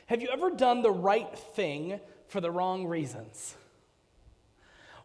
Have you ever done the right thing for the wrong reasons?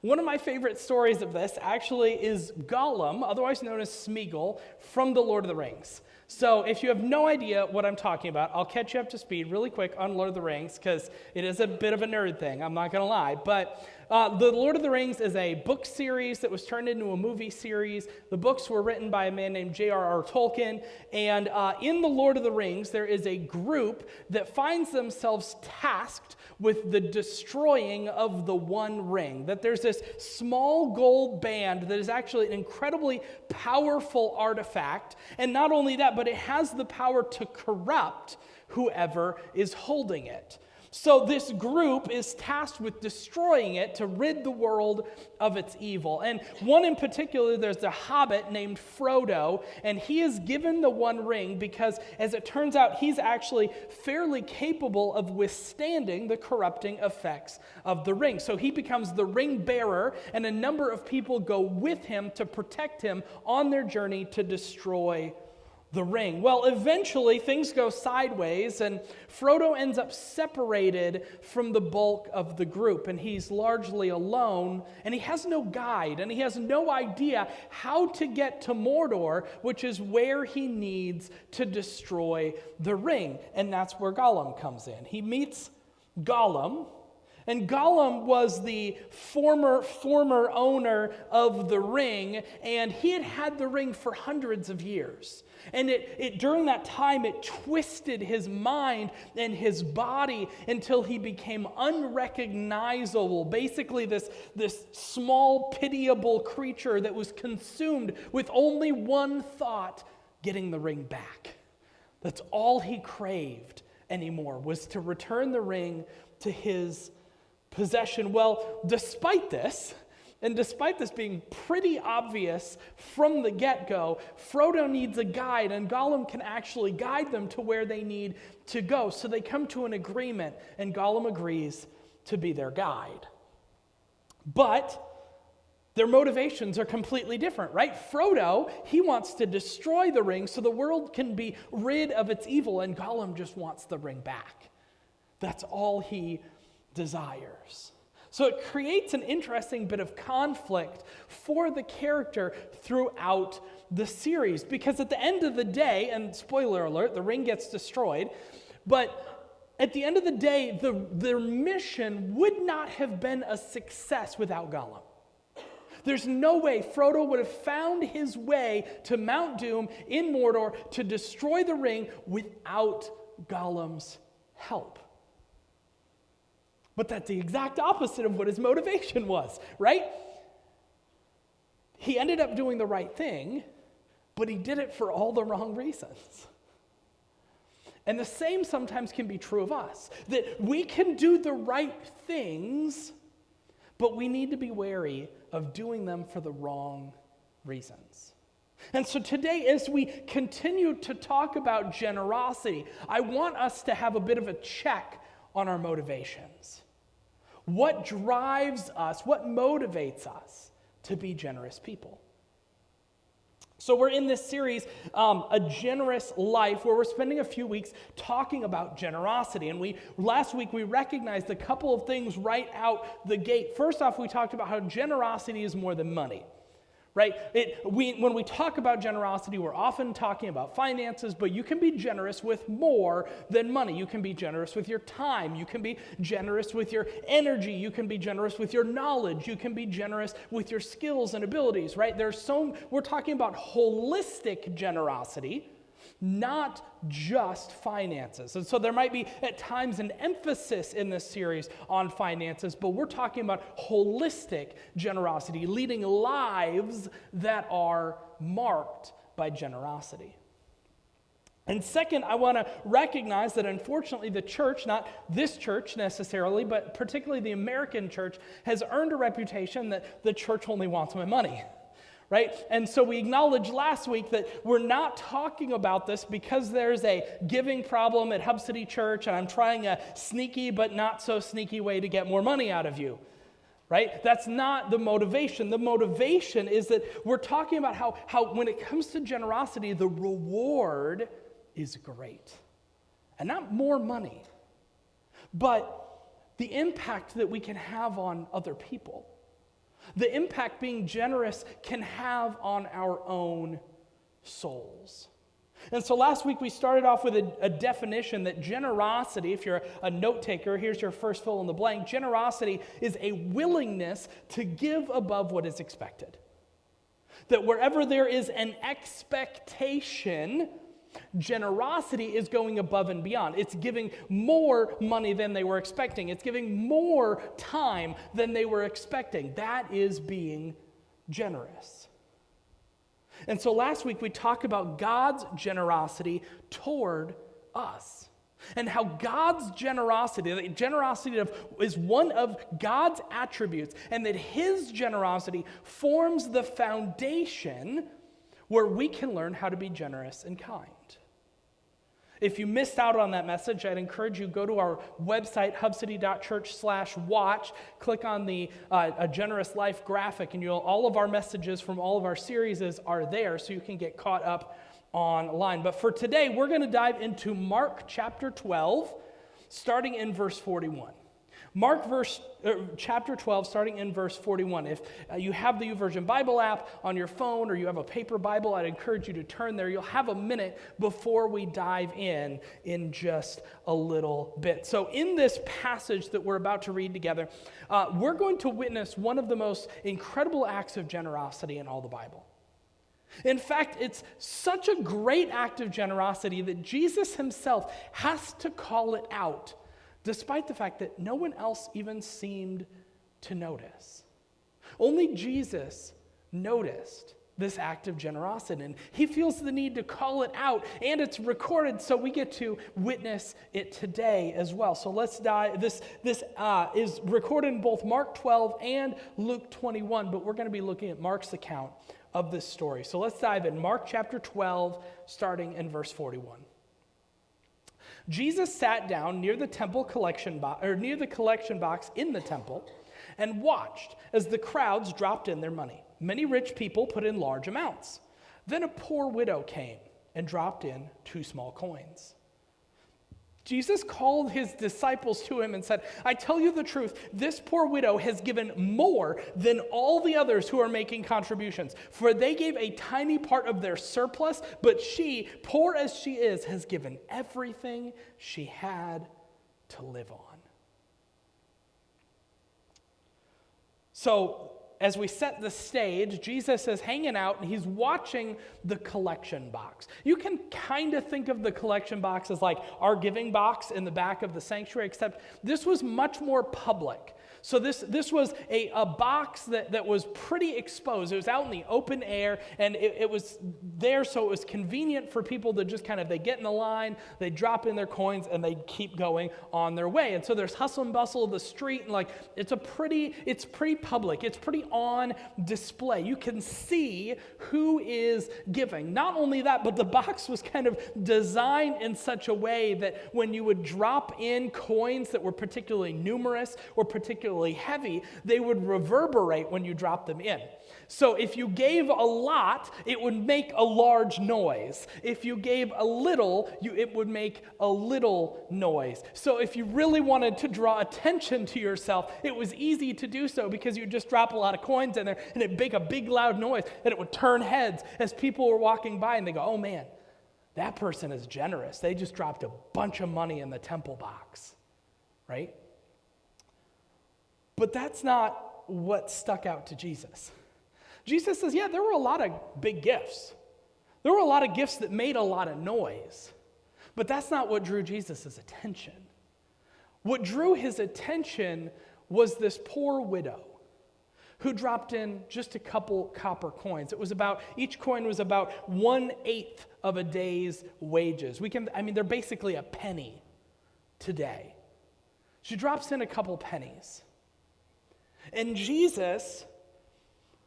One of my favorite stories of this actually is Gollum, otherwise known as Smeagol, from The Lord of the Rings. So if you have no idea what I'm talking about, I'll catch you up to speed really quick on Lord of the Rings, because it is a bit of a nerd thing, I'm not going to lie. But The Lord of the Rings is a book series that was turned into a movie series. The books were written by a man named J.R.R. Tolkien. And in The Lord of the Rings, there is a group that finds themselves tasked with the destroying of the One Ring. That there's this small gold band that is actually an incredibly powerful artifact. And not only that, but it has the power to corrupt whoever is holding it. So this group is tasked with destroying it to rid the world of its evil. And one in particular, there's a hobbit named Frodo, and he is given the One Ring because, as it turns out, he's actually fairly capable of withstanding the corrupting effects of the ring. So he becomes the ring bearer, and a number of people go with him to protect him on their journey to destroy the ring. Well, eventually things go sideways, and Frodo ends up separated from the bulk of the group, and he's largely alone, and he has no guide, and he has no idea how to get to Mordor, which is where he needs to destroy the ring. And that's where Gollum comes in. He meets Gollum, and Gollum was the former owner of the ring, and he had had the ring for hundreds of years. And during that time, it twisted his mind and his body until he became unrecognizable. Basically, this small, pitiable creature that was consumed with only one thought: getting the ring back. That's all he craved anymore, was to return the ring to his possession. Well, despite this being pretty obvious from the get-go, Frodo needs a guide, and Gollum can actually guide them to where they need to go. So they come to an agreement, and Gollum agrees to be their guide. But their motivations are completely different, right? Frodo, he wants to destroy the ring so the world can be rid of its evil, and Gollum just wants the ring back. That's all he desires. So it creates an interesting bit of conflict for the character throughout the series, because at the end of the day, and spoiler alert, the ring gets destroyed, but at the end of the day, their mission would not have been a success without Gollum. There's no way Frodo would have found his way to Mount Doom in Mordor to destroy the ring without Gollum's help. But that's the exact opposite of what his motivation was, right? He ended up doing the right thing, but he did it for all the wrong reasons. And the same sometimes can be true of us, that we can do the right things, but we need to be wary of doing them for the wrong reasons. And so today, as we continue to talk about generosity, I want us to have a bit of a check on our motivations. What drives us, what motivates us to be generous people? So we're in this series, A Generous Life, where we're spending a few weeks talking about generosity. And last week we recognized a couple of things right out the gate. First off, we talked about how generosity is more than money. Right? When we talk about generosity, we're often talking about finances, but you can be generous with more than money. You can be generous with your time. You can be generous with your energy. You can be generous with your knowledge. You can be generous with your skills and abilities, right? We're talking about holistic generosity, not just finances. And so there might be at times an emphasis in this series on finances, but we're talking about holistic generosity, leading lives that are marked by generosity. And second, I want to recognize that unfortunately the church, not this church necessarily, but particularly the American church, has earned a reputation that the church only wants my money. Right? And so we acknowledged last week that we're not talking about this because there's a giving problem at Hub City Church and I'm trying a sneaky but not so sneaky way to get more money out of you. Right? That's not the motivation. The motivation is that we're talking about how when it comes to generosity, the reward is great. And not more money, but the impact that we can have on other people. The impact being generous can have on our own souls. And so last week we started off with a definition that generosity, if you're a note taker, here's your first fill in the blank. Generosity is a willingness to give above what is expected. That wherever there is an expectation, generosity is going above and beyond. It's giving more money than they were expecting. It's giving more time than they were expecting. That is being generous. And so last week we talked about God's generosity toward us. And how God's generosity, that generosity is one of God's attributes, and that his generosity forms the foundation where we can learn how to be generous and kind. If you missed out on that message, I'd encourage you to go to our website, hubcity.church/watch, click on the A Generous Life graphic, and all of our messages from all of our series are there, so you can get caught up online. But for today, we're going to dive into Mark chapter 12, starting in verse 41. Chapter 12, starting in verse 41. If you have the YouVersion Bible app on your phone or you have a paper Bible, I'd encourage you to turn there. You'll have a minute before we dive in just a little bit. So in this passage that we're about to read together, we're going to witness one of the most incredible acts of generosity in all the Bible. In fact, it's such a great act of generosity that Jesus himself has to call it out, despite the fact that no one else even seemed to notice. Only Jesus noticed this act of generosity, and he feels the need to call it out, and it's recorded, so we get to witness it today as well. So let's dive. This is recorded in both Mark 12 and Luke 21, but we're going to be looking at Mark's account of this story. So let's dive in. Mark chapter 12, starting in verse 41. Jesus sat down near the collection box in the temple and watched as the crowds dropped in their money. Many rich people put in large amounts. Then a poor widow came and dropped in 2 small coins. Jesus called his disciples to him and said, I tell you the truth, this poor widow has given more than all the others who are making contributions. For they gave a tiny part of their surplus, but she, poor as she is, has given everything she had to live on. So, as we set the stage, Jesus is hanging out and he's watching the collection box. You can kind of think of the collection box as like our giving box in the back of the sanctuary, except this was much more public. So this was a box that was pretty exposed. It was out in the open air, and it was there, so it was convenient for people to just they get in the line, they drop in their coins, and they keep going on their way. And so there's hustle and bustle of the street, and it's pretty public. It's pretty on display. You can see who is giving. Not only that, but the box was kind of designed in such a way that when you would drop in coins that were particularly numerous or particularly heavy, they would reverberate when you dropped them in. So if you gave a lot, it would make a large noise. If you gave a little, it would make a little noise. So if you really wanted to draw attention to yourself, it was easy to do so because you just drop a lot of coins in there and it'd make a big loud noise and it would turn heads as people were walking by and they go, oh man, that person is generous. They just dropped a bunch of money in the temple box, right? But that's not what stuck out to Jesus. Jesus says, yeah, there were a lot of big gifts. There were a lot of gifts that made a lot of noise. But that's not what drew Jesus' attention. What drew his attention was this poor widow who dropped in just a couple copper coins. Each coin was about 1/8 of a day's wages. They're basically a penny today. She drops in a couple pennies. And Jesus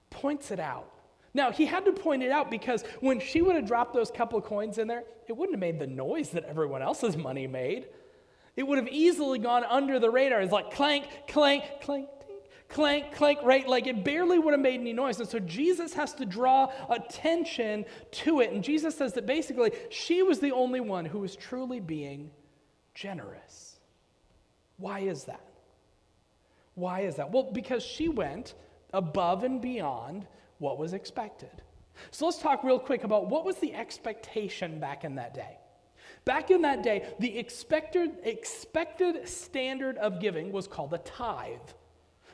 points it out. Now, he had to point it out because when she would have dropped those couple of coins in there, it wouldn't have made the noise that everyone else's money made. It would have easily gone under the radar. It's like clank, clank, clank, clank, clank, right? Like it barely would have made any noise. And so Jesus has to draw attention to it. And Jesus says that basically she was the only one who was truly being generous. Why is that? Why is that? Well, because she went above and beyond what was expected. So let's talk real quick about what was the expectation back in that day. Back in that day, the expected standard of giving was called a tithe.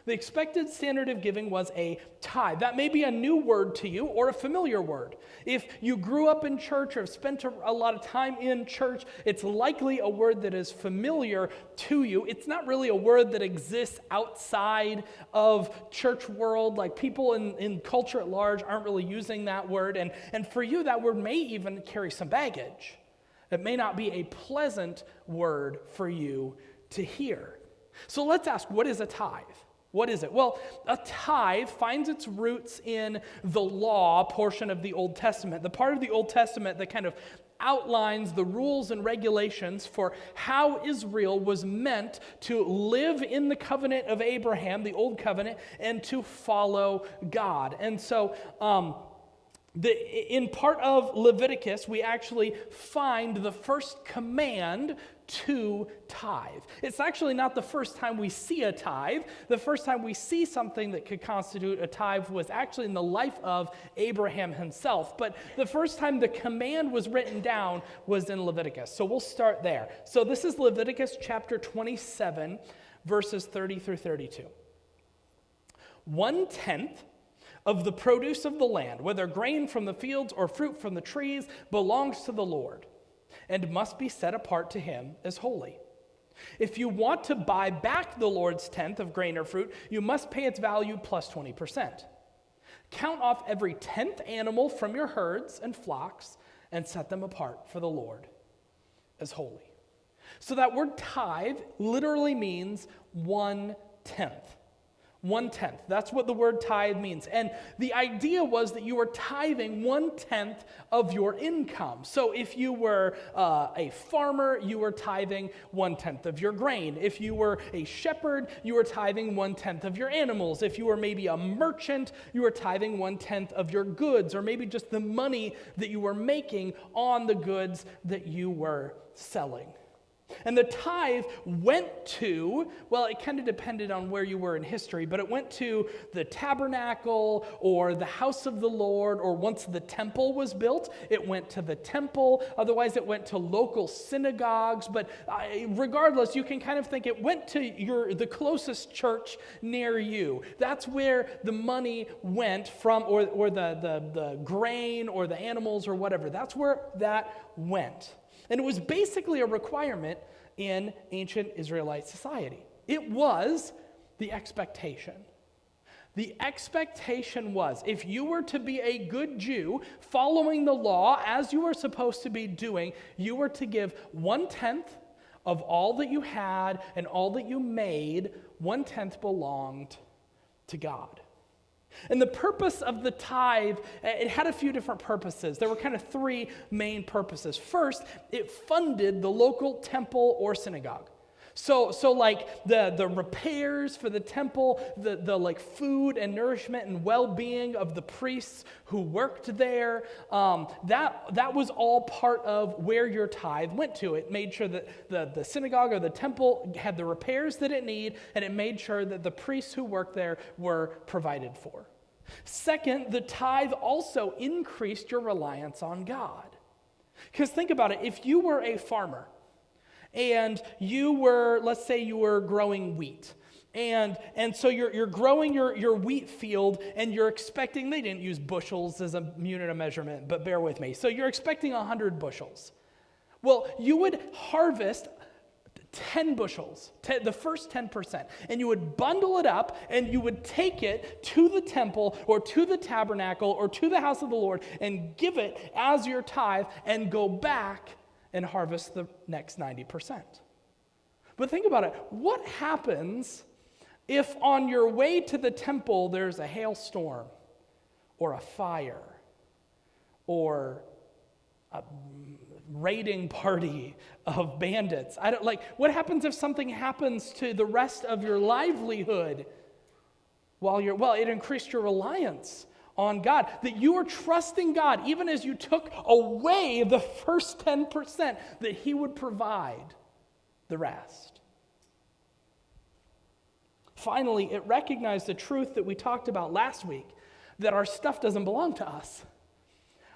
The expected standard of giving was a tithe. That may be a new word to you or a familiar word. If you grew up in church or have spent a lot of time in church, it's likely a word that is familiar to you. It's not really a word that exists outside of church world. Like people in culture at large aren't really using that word. And for you, that word may even carry some baggage. It may not be a pleasant word for you to hear. So let's ask, what is a tithe? What is it? Well, a tithe finds its roots in the law portion of the Old Testament, the part of the Old Testament that kind of outlines the rules and regulations for how Israel was meant to live in the covenant of Abraham, the Old Covenant, and to follow God. And so, in part of Leviticus, we actually find the first command to tithe. It's actually not the first time we see a tithe. The first time we see something that could constitute a tithe was actually in the life of Abraham himself. But the first time the command was written down was in Leviticus. So we'll start there. So this is Leviticus chapter 27, verses 30 through 32. 1/10 of the produce of the land, whether grain from the fields or fruit from the trees, belongs to the Lord and must be set apart to him as holy. If you want to buy back the Lord's tenth of grain or fruit, you must pay its value plus 20%. Count off every 10th animal from your herds and flocks and set them apart for the Lord as holy. So that word tithe literally means 1/10. 1/10. That's what the word tithe means. And the idea was that you were tithing 1/10 of your income. So if you were a farmer, you were tithing 1/10 of your grain. If you were a shepherd, you were tithing 1/10 of your animals. If you were maybe a merchant, you were tithing 1/10 of your goods, or maybe just the money that you were making on the goods that you were selling. And the tithe went to, well, it kind of depended on where you were in history, but it went to the tabernacle or the house of the Lord, or once the temple was built, it went to the temple. Otherwise, it went to local synagogues. But regardless, you can kind of think it went to the closest church near you. That's where the money went from, or the grain or the animals or whatever. That's where that went. And it was basically a requirement in ancient Israelite society. It was the expectation. The expectation was, if you were to be a good Jew, following the law as you were supposed to be doing, you were to give 1/10 of all that you had and all that you made. 1/10 belonged to God. And the purpose of the tithe, it had a few different purposes. There were kind of three main purposes. First, it funded the local temple or synagogue. So like the repairs for the temple, the like food and nourishment and well-being of the priests who worked there, that was all part of where your tithe went to. It made sure that the synagogue or the temple had the repairs that it needed, and it made sure that the priests who worked there were provided for. Second, the tithe also increased your reliance on God. Because think about it, if you were a farmer, and you were, let's say you were growing wheat. And so you're growing your wheat field, and you're expecting, they didn't use bushels as a unit of measurement, but bear with me. So you're expecting 100 bushels. Well, you would harvest 10 bushels, the first 10%, and you would bundle it up, and you would take it to the temple or to the tabernacle or to the house of the Lord and give it as your tithe and go back and harvest the next 90%. But think about it. What happens if on your way to the temple there's a hailstorm or a fire or a raiding party of bandits? What happens if something happens to the rest of your livelihood it increased your reliance on God, that you are trusting God, even as you took away the first 10%, that he would provide the rest. Finally, it recognized the truth that we talked about last week, that our stuff doesn't belong to us.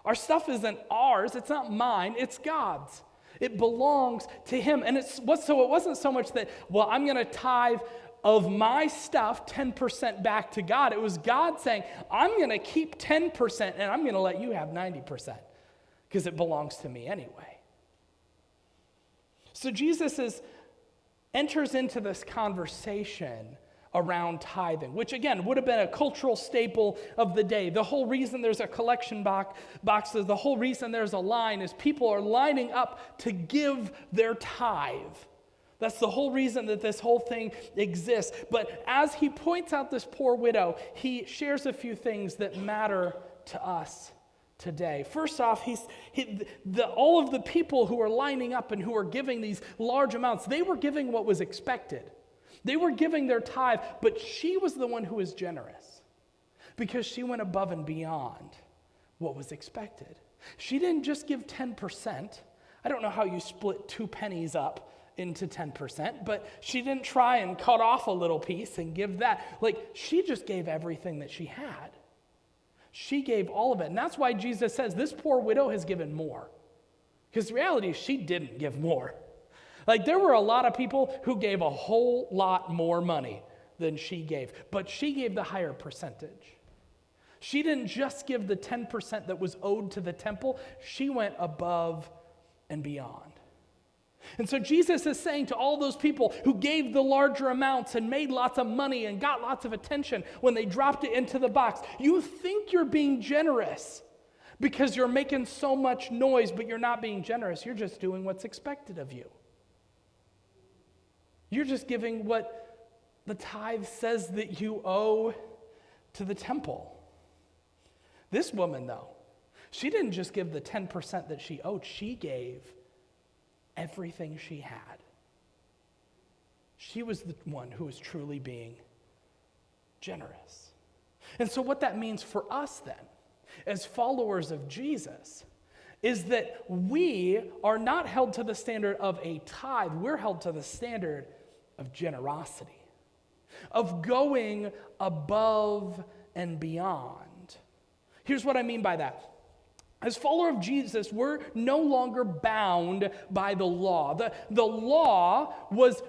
Our stuff isn't ours, it's not mine, it's God's. It belongs to him. And it wasn't so much that, well, I'm going to tithe of my stuff 10% back to God. It was God saying, I'm going to keep 10% and I'm going to let you have 90% because it belongs to me anyway. So Jesus enters into this conversation around tithing, which again would have been a cultural staple of the day. The whole reason there's a collection boxes, the whole reason there's a line is people are lining up to give their tithe. That's the whole reason that this whole thing exists. But as he points out this poor widow, he shares a few things that matter to us today. First off, all of the people who are lining up and who are giving these large amounts, they were giving what was expected. They were giving their tithe, but she was the one who was generous because she went above and beyond what was expected. She didn't just give 10%. I don't know how you split 2 pennies up into 10%, but she didn't try and cut off a little piece and give that. She just gave everything that she had. She gave all of it. And that's why Jesus says this poor widow has given more. Because the reality is she didn't give more. There were a lot of people who gave a whole lot more money than she gave, but she gave the higher percentage. She didn't just give the 10% that was owed to the temple, she went above and beyond. And so Jesus is saying to all those people who gave the larger amounts and made lots of money and got lots of attention when they dropped it into the box, you think you're being generous because you're making so much noise, but you're not being generous. You're just doing what's expected of you. You're just giving what the tithe says that you owe to the temple. This woman, though, she didn't just give the 10% that she owed. She gave everything she had. She was the one who was truly being generous. And so what that means for us then, as followers of Jesus, is that we are not held to the standard of a tithe. We're held to the standard of generosity, of going above and beyond. Here's what I mean by that. As followers of Jesus, we're no longer bound by the law. The law was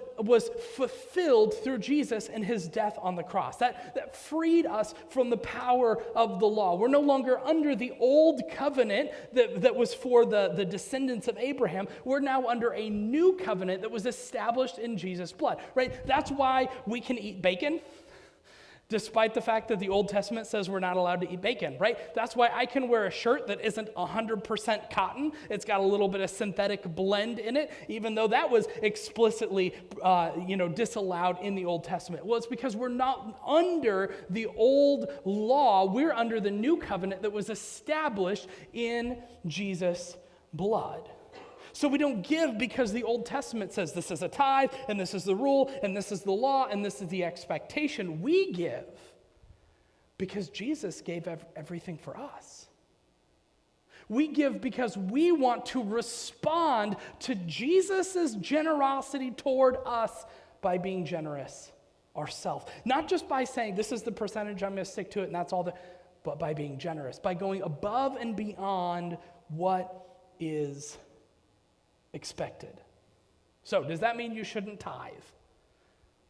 fulfilled through Jesus and his death on the cross. That freed us from the power of the law. We're no longer under the old covenant that was for the descendants of Abraham. We're now under a new covenant that was established in Jesus' blood, right? That's why we can eat bacon, despite the fact that the Old Testament says we're not allowed to eat bacon, right? That's why I can wear a shirt that isn't 100% cotton. It's got a little bit of synthetic blend in it, even though that was explicitly disallowed in the Old Testament. Well, it's because we're not under the old law. We're under the new covenant that was established in Jesus' blood. So we don't give because the Old Testament says this is a tithe, and this is the rule, and this is the law, and this is the expectation. We give because Jesus gave everything for us. We give because we want to respond to Jesus' generosity toward us by being generous ourselves. Not just by saying, this is the percentage, I'm going to stick to it, and that's all, but by being generous, by going above and beyond what is expected. So, does that mean you shouldn't tithe?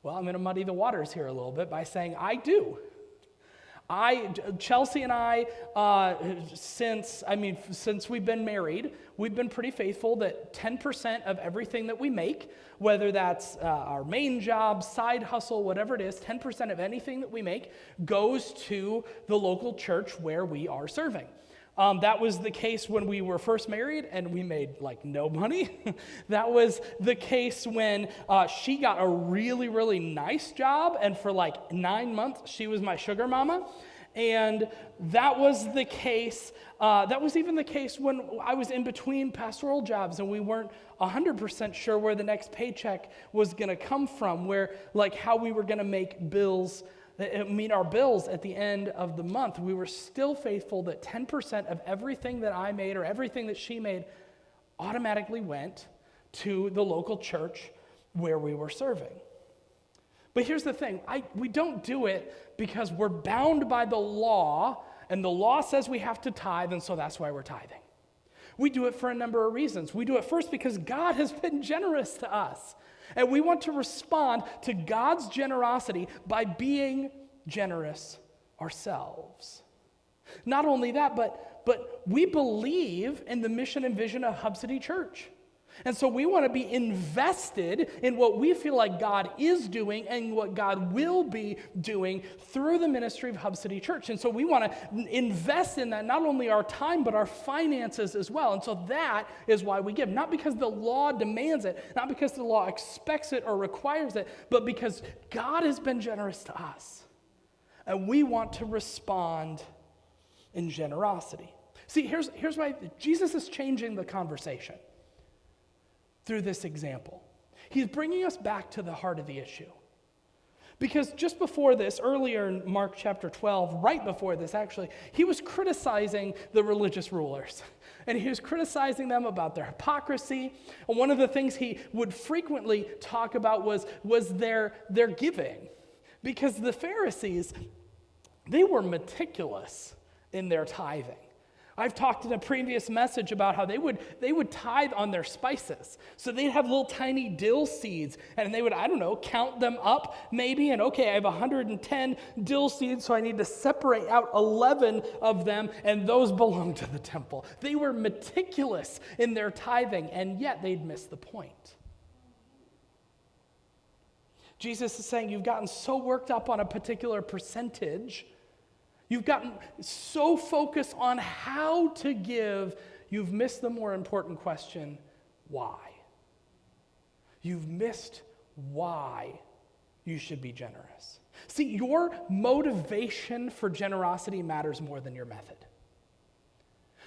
Well, I'm going to muddy the waters here a little bit by saying I do. Chelsea and I, since we've been married, we've been pretty faithful that 10% of everything that we make, whether that's our main job, side hustle, whatever it is, 10% of anything that we make goes to the local church where we are serving. That was the case when we were first married and we made no money. That was the case when she got a really, really nice job, and for 9 months she was my sugar mama. And that was the case, that was even the case when I was in between pastoral jobs and we weren't 100% sure where the next paycheck was going to come from, where how we were going to meet our bills at the end of the month. We were still faithful that 10% of everything that I made or everything that she made automatically went to the local church where we were serving. But here's the thing, we don't do it because we're bound by the law, and the law says we have to tithe, and so that's why we're tithing. We do it for a number of reasons. We do it first because God has been generous to us, and we want to respond to God's generosity by being generous ourselves. Not only that, but we believe in the mission and vision of Hub City Church. And so we want to be invested in what we feel like God is doing and what God will be doing through the ministry of Hub City Church. And so we want to invest in that, not only our time, but our finances as well. And so that is why we give. Not because the law demands it, not because the law expects it or requires it, but because God has been generous to us. And we want to respond in generosity. See, here's why Jesus is changing the conversation through this example. He's bringing us back to the heart of the issue. Because just before this, earlier in Mark chapter 12, right before this actually, he was criticizing the religious rulers. And he was criticizing them about their hypocrisy. And one of the things he would frequently talk about was their giving. Because the Pharisees, they were meticulous in their tithing. I've talked in a previous message about how they would tithe on their spices. So they'd have little tiny dill seeds, and they would, count them up maybe, and okay, I have 110 dill seeds, so I need to separate out 11 of them, and those belong to the temple. They were meticulous in their tithing, and yet they'd missed the point. Jesus is saying, you've gotten so worked up on a particular percentage, you've gotten so focused on how to give, you've missed the more important question, why? You've missed why you should be generous. See, your motivation for generosity matters more than your method.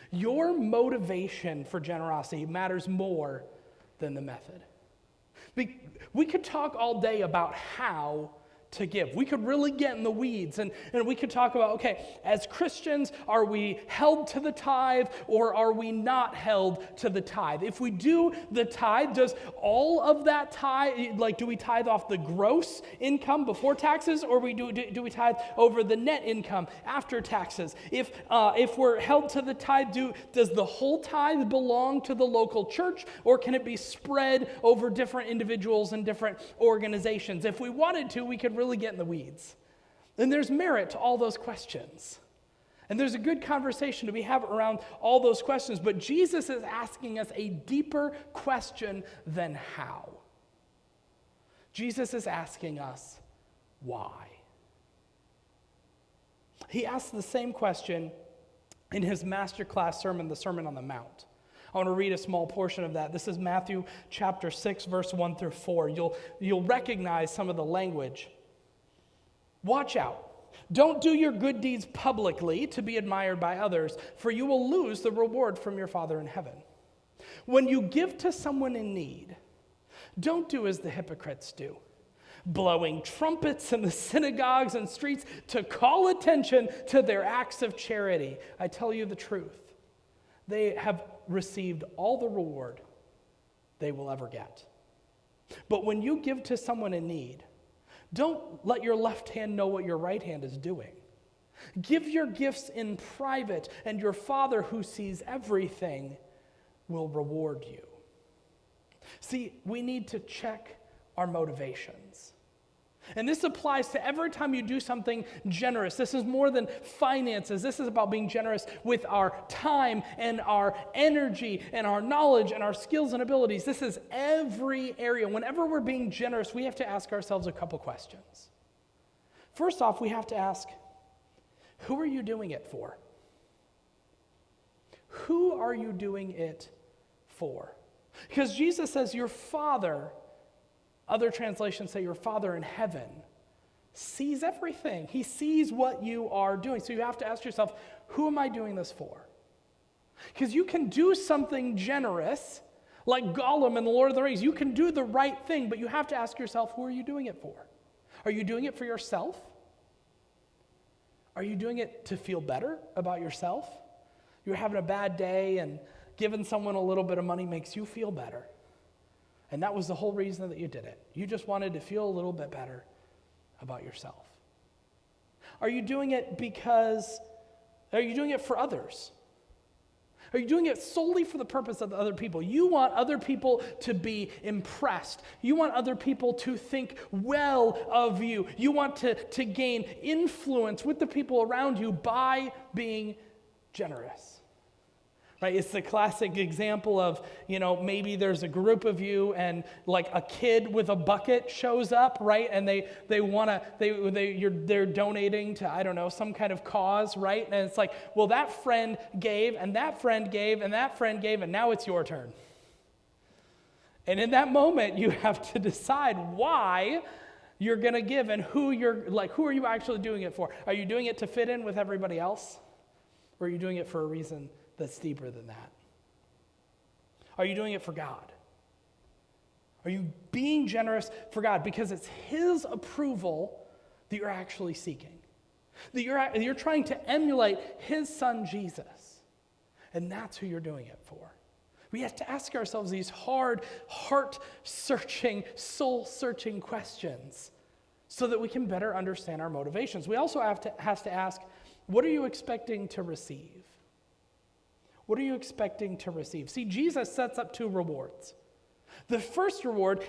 Your motivation for generosity matters more than the method. We could talk all day about how to give. We could really get in the weeds and we could talk about, okay, as Christians, are we held to the tithe or are we not held to the tithe? If we do the tithe, does all of that tithe, do we tithe off the gross income before taxes, or do we tithe over the net income after taxes? If we're held to the tithe, does the whole tithe belong to the local church, or can it be spread over different individuals and different organizations? If we wanted to, we could really get in the weeds. And there's merit to all those questions. And there's a good conversation to be had around all those questions, but Jesus is asking us a deeper question than how. Jesus is asking us why. He asks the same question in his masterclass sermon, the Sermon on the Mount. I want to read a small portion of that. This is Matthew chapter 6, verse 1 through 4. You'll recognize some of the language. Watch out. Don't do your good deeds publicly to be admired by others, for you will lose the reward from your Father in heaven. When you give to someone in need, don't do as the hypocrites do, blowing trumpets in the synagogues and streets to call attention to their acts of charity. I tell you the truth, they have received all the reward they will ever get. But when you give to someone in need, don't let your left hand know what your right hand is doing. Give your gifts in private, and your Father who sees everything will reward you. See, we need to check our motivations. And this applies to every time you do something generous. This is more than finances. This is about being generous with our time and our energy and our knowledge and our skills and abilities. This is every area. Whenever we're being generous, we have to ask ourselves a couple questions. First off, we have to ask, who are you doing it for? Who are you doing it for? Because Jesus says your Father, other translations say your Father in heaven, sees everything. He sees what you are doing. So you have to ask yourself, who am I doing this for? Because you can do something generous, like Gollum in The Lord of the Rings. You can do the right thing, but you have to ask yourself, who are you doing it for? Are you doing it for yourself? Are you doing it to feel better about yourself? You're having a bad day and giving someone a little bit of money makes you feel better. And that was the whole reason that you did it. You just wanted to feel a little bit better about yourself? Are you doing it for others? Are you doing it solely for the purpose of other people? You want other people to be impressed. You want other people to think well of you. You want to gain influence with the people around you by being generous. Right? It's the classic example of, maybe there's a group of you and like a kid with a bucket shows up, right? And they're donating to, I don't know, some kind of cause, right? And it's like, well, that friend gave and that friend gave and that friend gave and now it's your turn. And in that moment, you have to decide why you're going to give and who are you actually doing it for? Are you doing it to fit in with everybody else? Or are you doing it for a reason that's deeper than that? Are you doing it for God? Are you being generous for God because it's His approval that you're actually seeking? That you're trying to emulate His Son Jesus. And that's who you're doing it for. We have to ask ourselves these hard, heart-searching, soul-searching questions so that we can better understand our motivations. We also have to ask, what are you expecting to receive? What are you expecting to receive? See, Jesus sets up two rewards. The first reward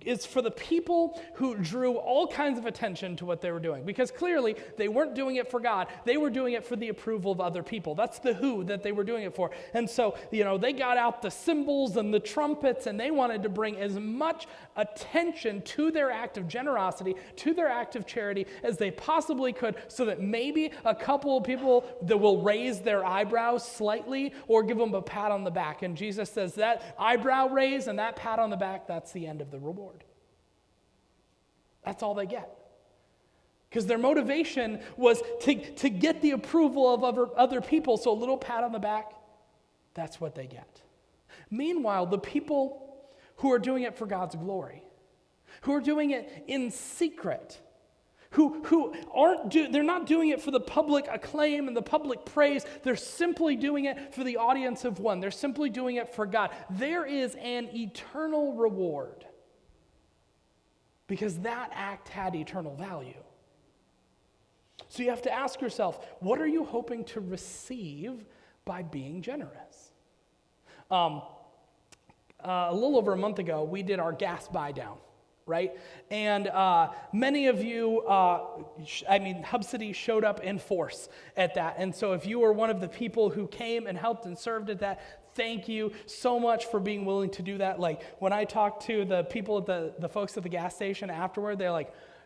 is for the people who drew all kinds of attention to what they were doing, because clearly they weren't doing it for God. They were doing it for the approval of other people. That's the who that they were doing it for. And so, they got out the cymbals and the trumpets, and they wanted to bring as much attention to their act of generosity, to their act of charity as they possibly could, so that maybe a couple of people that will raise their eyebrows slightly or give them a pat on the back. And Jesus says that eyebrow raise and that pat on the back, that's the end of the reward. That's all they get. Because their motivation was to get the approval of other people, so a little pat on the back, that's what they get. Meanwhile, the people who are doing it for God's glory, who are doing it in secret, they're not doing it for the public acclaim and the public praise. They're simply doing it for the audience of one. They're simply doing it for God. There is an eternal reward because that act had eternal value. So you have to ask yourself, what are you hoping to receive by being generous? A little over a month ago, we did our gas buy down. Right? And many of you, Hub City showed up in force at that. And so if you were one of the people who came and helped and served at that, thank you so much for being willing to do that. Like when I talked to the people at the folks at the gas station afterward, they're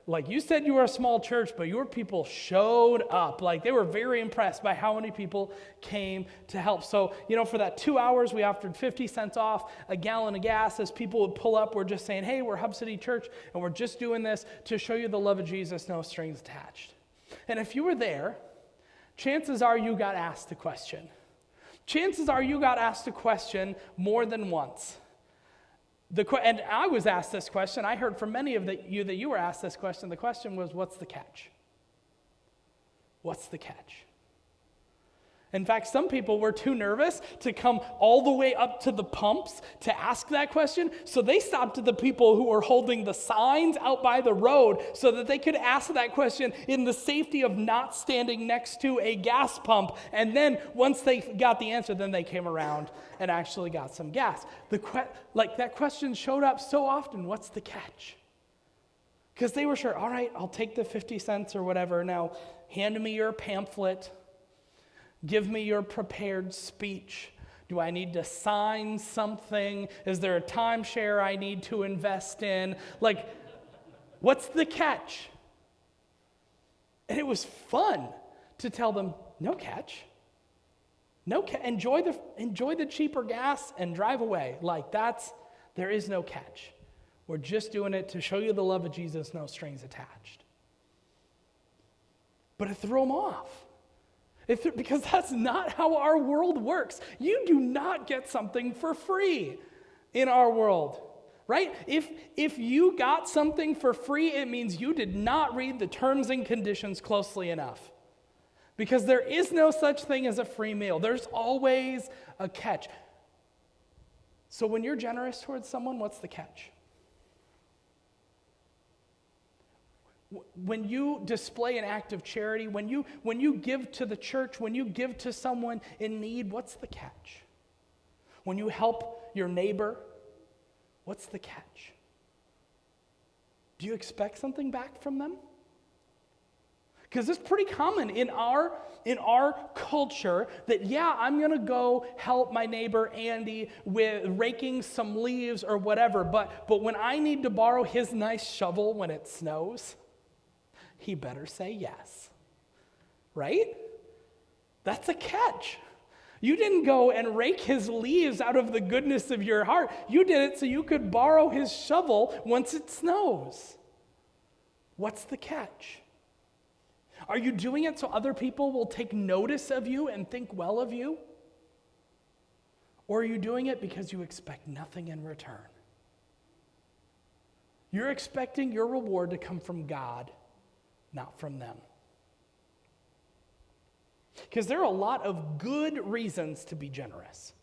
like, you said you were a small church, but your people showed up. Like they were very impressed by how many people came to help. So, for that 2 hours, we offered 50 cents off a gallon of gas as people would pull up. We're just saying, hey, we're Hub City Church, and we're just doing this to show you the love of Jesus, no strings attached. And if you were there, chances are you got asked the question. Chances are you got asked a question more than once. And I was asked this question. I heard from many of you that you were asked this question. The question was, what's the catch? What's the catch? In fact, some people were too nervous to come all the way up to the pumps to ask that question, so they stopped at the people who were holding the signs out by the road so that they could ask that question in the safety of not standing next to a gas pump. And then once they got the answer, then they came around and actually got some gas. That question showed up so often, what's the catch? Because they were sure, all right, I'll take the 50 cents or whatever. Now, hand me your pamphlet. Give me your prepared speech. Do I need to sign something? Is there a timeshare I need to invest in? What's the catch? And it was fun to tell them, no catch. Enjoy the cheaper gas and drive away. There is no catch. We're just doing it to show you the love of Jesus, no strings attached. But it threw them off. Because that's not how our world works. You do not get something for free in our world, right? If you got something for free, it means you did not read the terms and conditions closely enough. Because there is no such thing as a free meal. There's always a catch. So when you're generous towards someone, what's the catch? When you display an act of charity, when you give to the church, when you give to someone in need, what's the catch? When you help your neighbor, what's the catch? Do you expect something back from them? Because it's pretty common in our culture that, yeah, I'm going to go help my neighbor Andy with raking some leaves or whatever, but when I need to borrow his nice shovel when it snows, he better say yes, right? That's a catch. You didn't go and rake his leaves out of the goodness of your heart. You did it so you could borrow his shovel once it snows. What's the catch? Are you doing it so other people will take notice of you and think well of you? Or are you doing it because you expect nothing in return? You're expecting your reward to come from God, not from them. Because there are a lot of good reasons to be generous.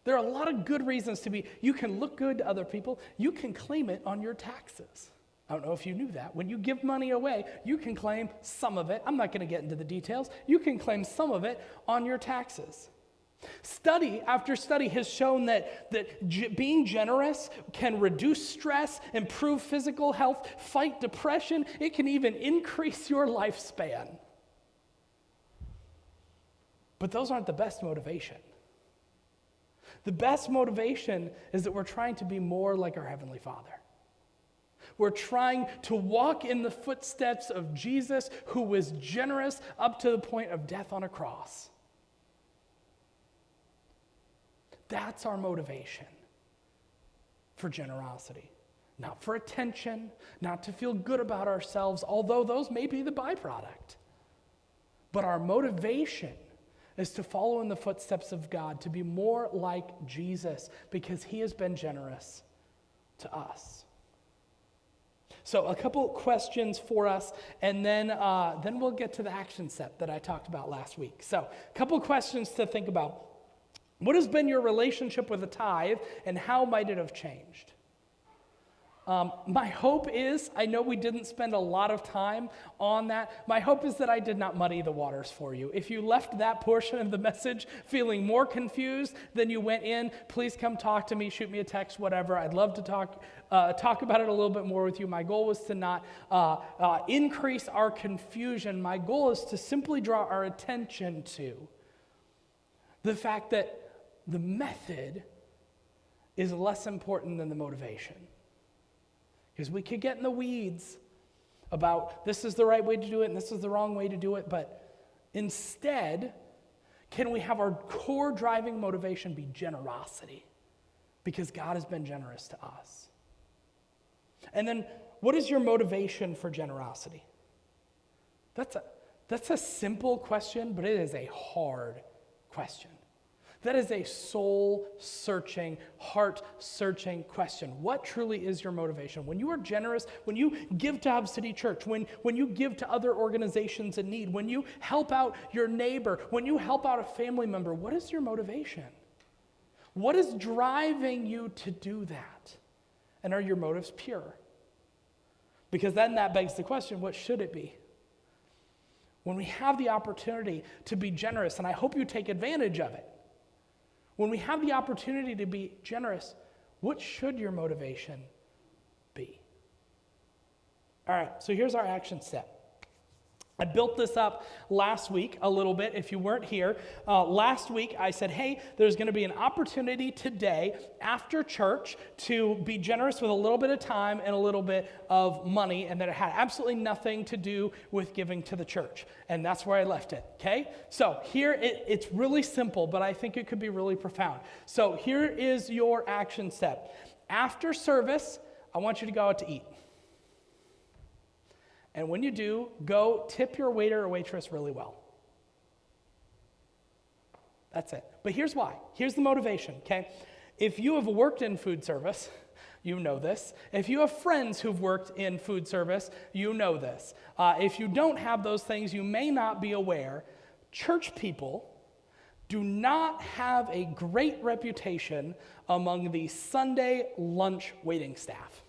There are a lot of good reasons to be. You can look good to other people. You can claim it on your taxes. I don't know if you knew that. When you give money away, you can claim some of it. I'm not going to get into the details. You can claim some of it on your taxes. Study after study has shown that being generous can reduce stress, improve physical health, fight depression. It can even increase your lifespan. But those aren't the best motivation. The best motivation is that we're trying to be more like our Heavenly Father. We're trying to walk in the footsteps of Jesus, who was generous up to the point of death on a cross. That's our motivation for generosity. Not for attention, not to feel good about ourselves, although those may be the byproduct. But our motivation is to follow in the footsteps of God, to be more like Jesus, because he has been generous to us. So a couple questions for us, and then we'll get to the action step that I talked about last week. So a couple questions to think about. What has been your relationship with the tithe, and how might it have changed? My hope is, I know we didn't spend a lot of time on that. My hope is that I did not muddy the waters for you. If you left that portion of the message feeling more confused than you went in, please come talk to me, shoot me a text, whatever. I'd love to talk about it a little bit more with you. My goal was to not increase our confusion. My goal is to simply draw our attention to the fact that the method is less important than the motivation. Because we could get in the weeds about this is the right way to do it and this is the wrong way to do it, but instead, can we have our core driving motivation be generosity? Because God has been generous to us. And then, what is your motivation for generosity? That's a simple question, but it is a hard question. That is a soul-searching, heart-searching question. What truly is your motivation? When you are generous, when you give to Hub City Church, when you give to other organizations in need, when you help out your neighbor, when you help out a family member, what is your motivation? What is driving you to do that? And are your motives pure? Because then that begs the question, what should it be? When we have the opportunity to be generous, and I hope you take advantage of it, when we have the opportunity to be generous, what should your motivation be? All right, so here's our action step. I built this up last week a little bit, if you weren't here. Last week I said, hey, there's going to be an opportunity today after church to be generous with a little bit of time and a little bit of money, and that it had absolutely nothing to do with giving to the church. And that's where I left it, okay? So here, it's really simple, but I think it could be really profound. So here is your action step. After service, I want you to go out to eat. And when you do, go tip your waiter or waitress really well. That's it. But here's why. Here's the motivation, okay? If you have worked in food service, you know this. If you have friends who've worked in food service, you know this. If you don't have those things, you may not be aware. Church people do not have a great reputation among the Sunday lunch waiting staff.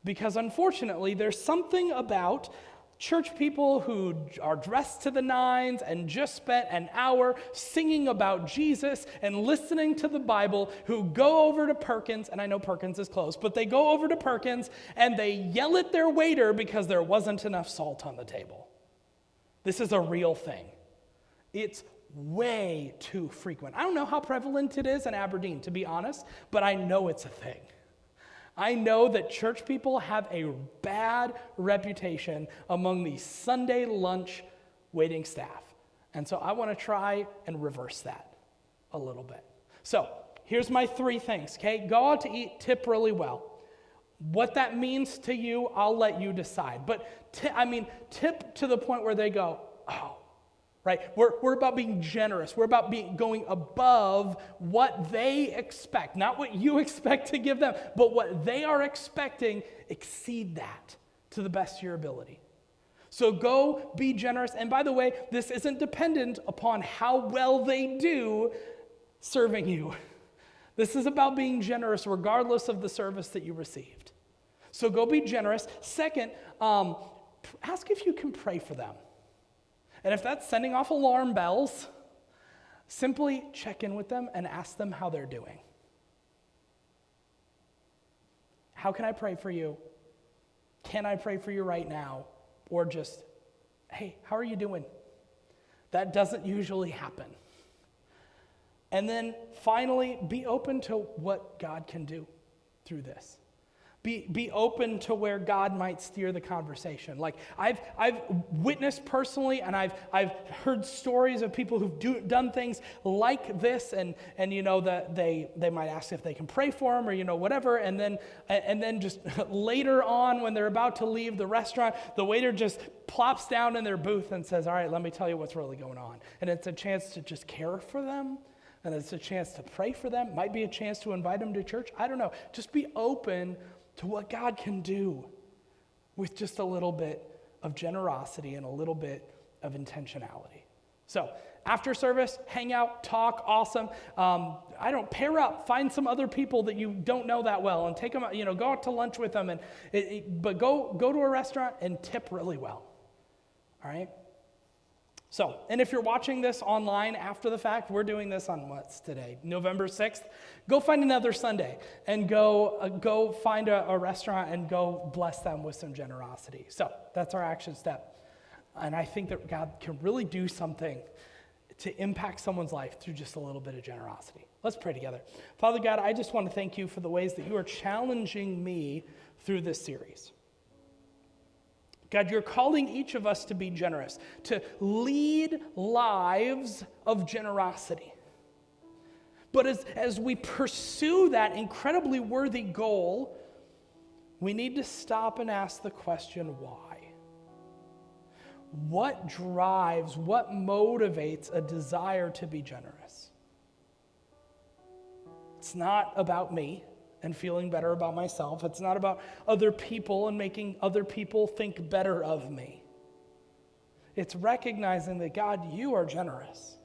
Because unfortunately, there's something about church people who are dressed to the nines and just spent an hour singing about Jesus and listening to the Bible, who go over to Perkins, and I know Perkins is closed, but they go over to Perkins and they yell at their waiter because there wasn't enough salt on the table. This is a real thing. It's way too frequent. I don't know how prevalent it is in Aberdeen, to be honest, but I know it's a thing. I know that church people have a bad reputation among the Sunday lunch waiting staff. And so I want to try and reverse that a little bit. So here's my 3 things, okay? Go out to eat, tip really well. What that means to you, I'll let you decide. But tip to the point where they go, oh, right? We're about being generous. We're about going above what they expect. Not what you expect to give them, but what they are expecting, exceed that to the best of your ability. So go be generous. And by the way, this isn't dependent upon how well they do serving you. This is about being generous regardless of the service that you received. So go be generous. Second, ask if you can pray for them. And if that's sending off alarm bells, simply check in with them and ask them how they're doing. How can I pray for you? Can I pray for you right now? Or just, hey, how are you doing? That doesn't usually happen. And then finally, be open to what God can do through this. Be open to where God might steer the conversation. Like I've witnessed personally, and I've heard stories of people who've done things like this, and you know that they might ask if they can pray for them, or you know whatever, and then just later on when they're about to leave the restaurant, the waiter just plops down in their booth and says, "All right, let me tell you what's really going on." And it's a chance to just care for them. And it's a chance to pray for them. Might be a chance to invite them to church. I don't know. Just be open to what God can do with just a little bit of generosity and a little bit of intentionality. So after service, hang out, talk, awesome. Pair up, find some other people that you don't know that well and take them, go out to lunch with them. But go to a restaurant and tip really well. All right? So, and if you're watching this online after the fact, we're doing this on what's today, November 6th. Go find another Sunday and go find a restaurant and go bless them with some generosity. So that's our action step. And I think that God can really do something to impact someone's life through just a little bit of generosity. Let's pray together. Father God, I just want to thank you for the ways that you are challenging me through this series. God, you're calling each of us to be generous, to lead lives of generosity. But as we pursue that incredibly worthy goal, we need to stop and ask the question, why? What drives, what motivates a desire to be generous? It's not about me and feeling better about myself. It's not about other people and making other people think better of me. It's recognizing that, God, you are generous.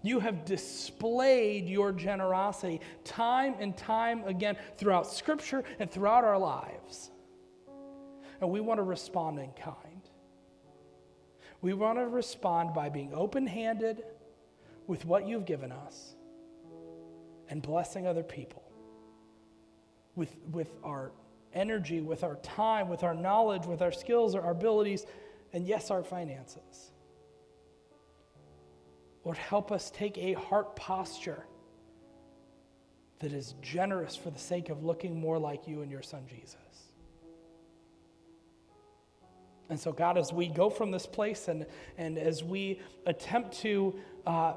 You have displayed your generosity time and time again throughout Scripture and throughout our lives. And we want to respond in kind. We want to respond by being open-handed with what you've given us and blessing other people. With our energy, with our time, with our knowledge, with our skills, our abilities, and yes, our finances. Lord, help us take a heart posture that is generous for the sake of looking more like you and your Son, Jesus. And so, God, as we go from this place and as we attempt to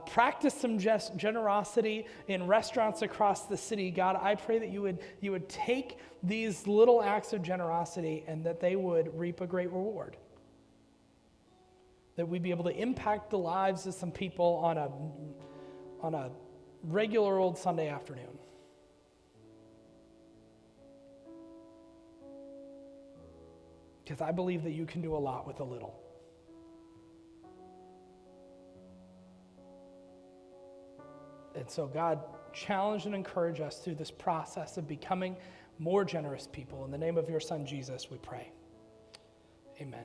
practice some generosity in restaurants across the city, God, I pray that you would take these little acts of generosity and that they would reap a great reward. That we'd be able to impact the lives of some people on a regular old Sunday afternoon. Because I believe that you can do a lot with a little. And so, God, challenge and encourage us through this process of becoming more generous people. In the name of your Son, Jesus, we pray. Amen.